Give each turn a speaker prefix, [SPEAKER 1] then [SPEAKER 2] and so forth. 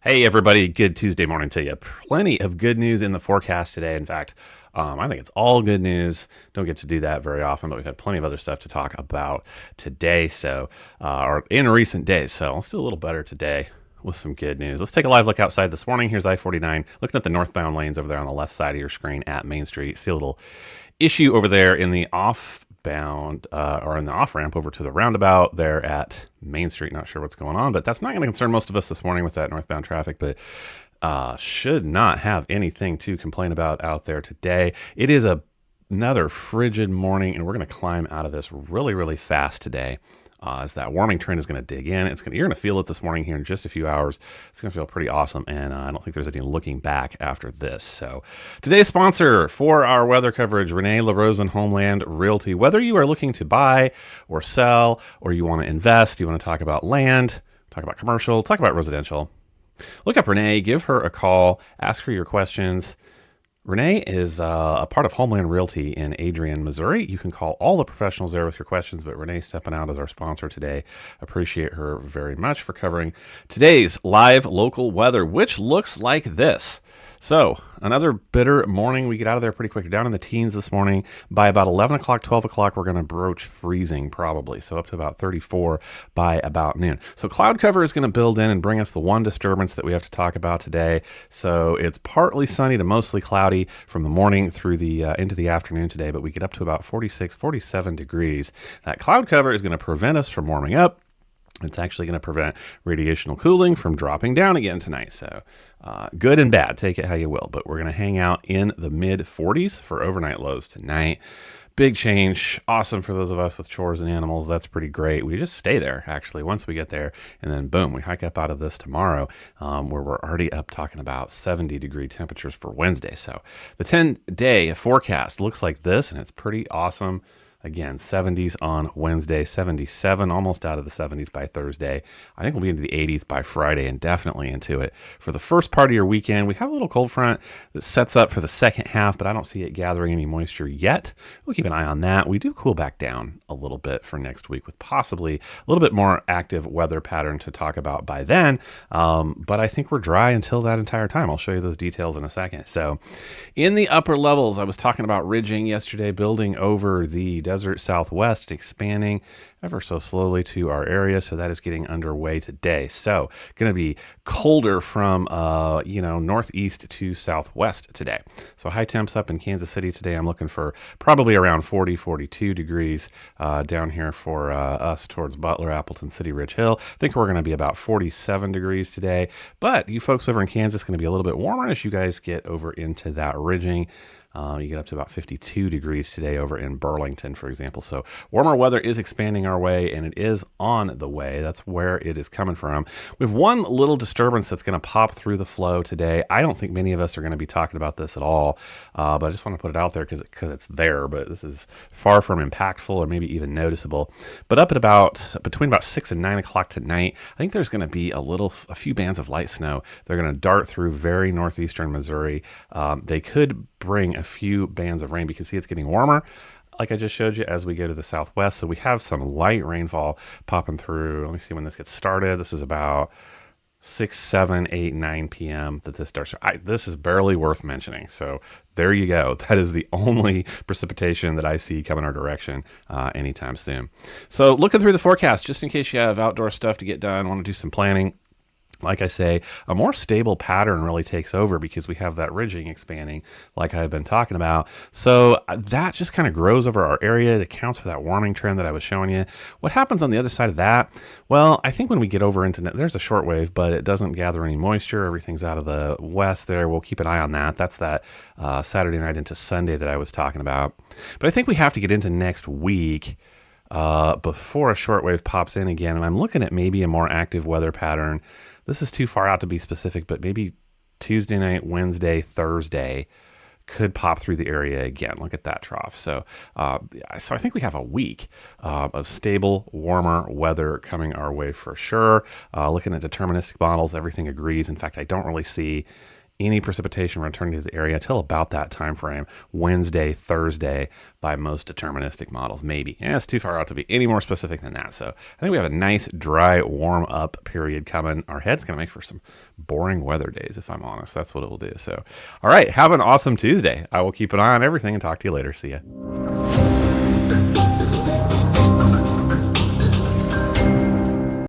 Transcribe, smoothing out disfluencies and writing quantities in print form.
[SPEAKER 1] Hey, everybody. Good Tuesday morning to you. Plenty of good news in the forecast today. In fact, I think it's all good news. Don't get to do that very often, but we've had plenty of other stuff to talk about today. Or in recent days. So let's do a little better today with some good news. Let's take a live look outside this morning. Here's I-49, looking at the northbound lanes over there on the left side of your screen at Main Street. See a little issue over there in the or in the off ramp over to the roundabout there at Main Street. Not sure what's going on, but that's not going to concern most of us this morning with that northbound traffic. But should not have anything to complain about out there today. It is another frigid morning, and we're going to climb out of this really, really fast today. As that warming trend is going to dig in, you're going to feel it this morning here in just a few hours. It's going to feel pretty awesome, and I don't think there's any looking back after this. So today's sponsor for our weather coverage, Renee LaRosen Homeland Realty. Whether you are looking to buy or sell, or you want to invest, you want to talk about land, talk about commercial, talk about residential, look up Renee, give her a call, ask her your questions. Renee is a part of Homeland Realty in Adrian, Missouri. You can call all the professionals there with your questions, but Renee's stepping out as our sponsor today. Appreciate her very much for covering today's live local weather, which looks like this. So another bitter morning. We get out of there pretty quick. We're down in the teens this morning. By about 11 o'clock, 12 o'clock, we're going to broach freezing probably. So up to about 34 by about noon. So cloud cover is going to build in and bring us the one disturbance that we have to talk about today. So it's partly sunny to mostly cloudy from the morning through the into the afternoon today, but we get up to about 46, 47 degrees. That cloud cover is going to prevent us from warming up. It's actually going to prevent radiational cooling from dropping down again tonight. So good and bad, take it how you will. But we're going to hang out in the mid 40s for overnight lows tonight. Big change. Awesome for those of us with chores and animals. That's pretty great. We just stay there, actually, once we get there. And then, boom, we hike up out of this tomorrow, where we're already up talking about 70-degree temperatures for Wednesday. So the 10-day forecast looks like this, and it's pretty awesome. Again, 70s on Wednesday, 77, almost out of the 70s by Thursday. I think we'll be into the 80s by Friday and definitely into it for the first part of your weekend. We have a little cold front that sets up for the second half, but I don't see it gathering any moisture yet. We'll keep an eye on that. We do cool back down a little bit for next week with possibly a little bit more active weather pattern to talk about by then. But I think we're dry until that entire time. I'll show you those details in a second. So in the upper levels, I was talking about ridging yesterday, building over the desert southwest, expanding ever so slowly to our area. So that is getting underway today. So going to be colder from, northeast to southwest today. So high temps up in Kansas City today. I'm looking for probably around 40, 42 degrees down here for us towards Butler, Appleton City, Ridge Hill. I think we're going to be about 47 degrees today. But you folks over in Kansas going to be a little bit warmer as you guys get over into that ridging. You get up to about 52 degrees today over in Burlington, for example. So warmer weather is expanding our way, and it is on the way. That's where it is coming from. We have one little disturbance that's going to pop through the flow today. I don't think many of us are going to be talking about this at all, but I just want to put it out there because it's there. But this is far from impactful or maybe even noticeable. But up at between about 6 and 9 o'clock tonight, I think there's going to be a few bands of light snow. They're going to dart through very northeastern Missouri. They could bring a few bands of rain. You can see it's getting warmer, like I just showed you, as we go to the southwest. So we have some light rainfall popping through. Let me see when this gets started. This is about 6, 7, 8, 9 p.m. that this starts. This is barely worth mentioning. So there you go. That is the only precipitation that I see coming our direction anytime soon. So looking through the forecast, just in case you have outdoor stuff to get done, want to do some planning. Like I say, a more stable pattern really takes over because we have that ridging expanding like I've been talking about. So that just kind of grows over our area. It accounts for that warming trend that I was showing you. What happens on the other side of that? Well, I think when we get over into, there's a short wave, but it doesn't gather any moisture. Everything's out of the west there. We'll keep an eye on that. That's that Saturday night into Sunday that I was talking about. But I think we have to get into next week before a short wave pops in again. And I'm looking at maybe a more active weather pattern. This is too far out to be specific, but maybe Tuesday night, Wednesday, Thursday could pop through the area again. Look at that trough. So I think we have a week of stable, warmer weather coming our way for sure. Looking at deterministic models, everything agrees. In fact, I don't really see any precipitation returning to the area till about that time frame, Wednesday, Thursday, by most deterministic models. Maybe. Yeah, it's too far out to be any more specific than that. So I think we have a nice, dry, warm up period coming. Our head's going to make for some boring weather days, if I'm honest. That's what it will do. So, all right, have an awesome Tuesday. I will keep an eye on everything and talk to you later. See ya.